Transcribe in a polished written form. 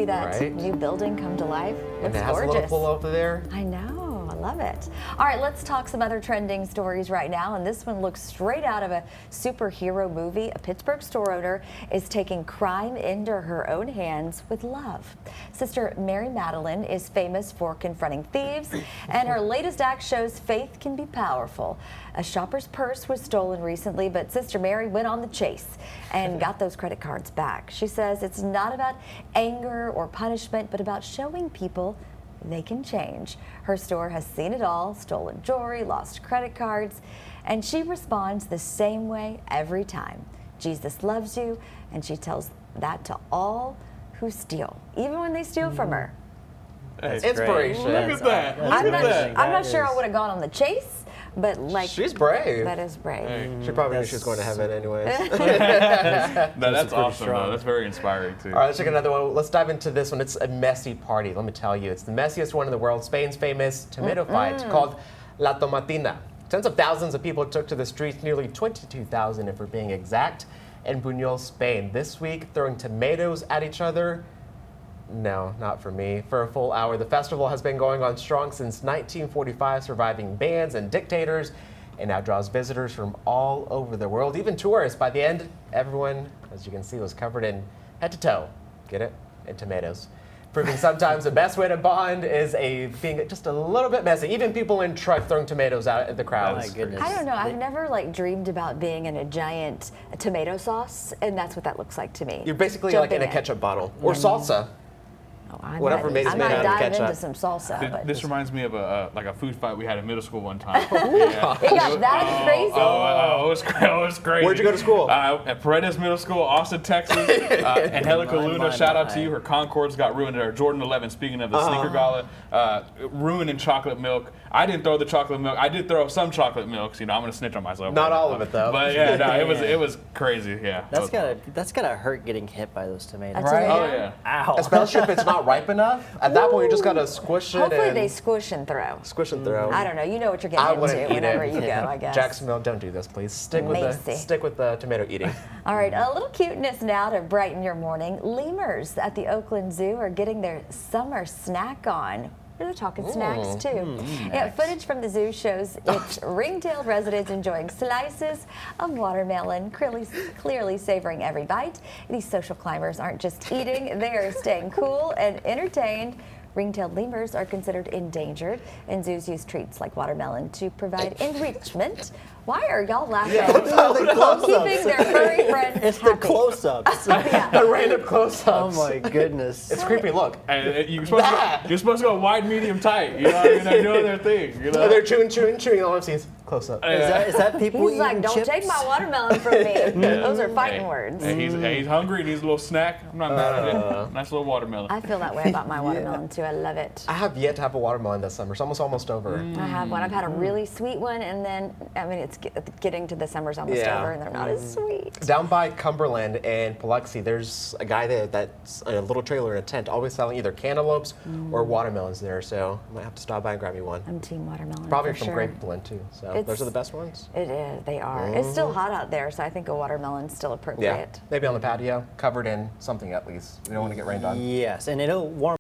see that new building come to life. And Looks it has gorgeous. a little pool over there. I know. I love it. All right, let's talk some other trending stories right now. And this one looks straight out of a superhero movie. A Pittsburgh store owner is taking crime into her own hands with love. Sister Mary Madalyn is famous for confronting thieves, and her latest act shows faith can be powerful. A shopper's purse was stolen recently, but Sister Mary went on the chase and got those credit cards back. She says it's not about anger or punishment, but about showing people they can change. Her store has seen it all: stolen jewelry, lost credit cards, and she responds the same way every time. Jesus loves you, and she tells that to all who steal, even when they steal from her. That's inspiration. Look at that. I'm not sure I would have gone on the chase, but like, she's brave. that is brave. She probably knew she was going to heaven anyways. That's awesome, though. That's very inspiring, too. All right, let's take another one. Let's dive into this one. It's a messy party, let me tell you. It's the messiest one in the world, Spain's famous tomato fight called La Tomatina. Tens of thousands of people took to the streets, nearly 22,000 if we're being exact, in Buñol, Spain. This week, throwing tomatoes at each other. No, not for me. For a full hour, the festival has been going on strong since 1945, surviving bans and dictators, and now draws visitors from all over the world, even tourists. By the end, everyone, as you can see, was covered in head to toe, get it, in tomatoes. Proving sometimes the best way to bond is being just a little bit messy. Even people in truck throwing tomatoes out at the crowds. Oh my goodness. I don't know. I've never dreamed about being in a giant tomato sauce, and that's what that looks like to me. You're basically Jump like in a it. ketchup bottle or salsa. Whatever I made is made might out of dive ketchup. into some salsa. But This reminds me of a food fight we had in middle school one time. it got that crazy. It was crazy. Where'd you go to school? At Paredes Middle School, Austin, Texas. Angelica Luna, shout out to you. Her Concords got ruined at her Jordan 11. Speaking of the sneaker gala, ruined in chocolate milk. I didn't throw the chocolate milk. I did throw some chocolate milks. You know, I'm gonna snitch on myself. Not all of it though. But yeah, no, it was crazy. Yeah. That's gotta hurt getting hit by those tomatoes. Right? Oh yeah. Ow. Especially if it's not ripe enough. At that point, you just gotta squish it. Hopefully and they squish and throw. squish and throw. I don't know. You know what you're I getting wouldn't into eat whenever it. you go, I guess. Jacksonville, don't do this, please. Stick with the tomato eating. All right, a little cuteness now to brighten your morning. Lemurs at the Oakland Zoo are getting their summer snack on. They're talking snacks too. Yeah, footage from the zoo shows its ring-tailed residents enjoying slices of watermelon, clearly savoring every bite. These social climbers aren't just eating, they are staying cool and entertained. Ring-tailed lemurs are considered endangered, and zoos use treats like watermelon to provide enrichment. Why are y'all laughing? Keeping their furry friends It's happy. the close-ups. The random close-ups. Oh my goodness. It's creepy. Look. And you're supposed to go wide, medium, tight. You know, what I mean? They're doing their thing. You know? They're chewing. All I'm seeing is close-up. Is that people He's like, eating don't chips? take my watermelon from me. Those are fighting words. And he's hungry. Needs a little snack. I'm not mad at it. Nice little watermelon. I feel that way about my watermelon too. I love it. I have yet to have a watermelon this summer. It's almost over. I have one. I've had a really sweet one, and then it's getting to the summer's almost over, and they're not as sweet. Down by Cumberland and Biloxi, there's a guy there that's in a little trailer in a tent, always selling either cantaloupes or watermelons there. So I might have to stop by and grab me one. I'm team watermelon. Probably for from sure. Grape Blend too. So those are the best ones. It is. They are. It's still hot out there, so I think a watermelon's still appropriate. Yeah, maybe on the patio, covered in something at least. We don't want to get rained on. Yes, and it'll warm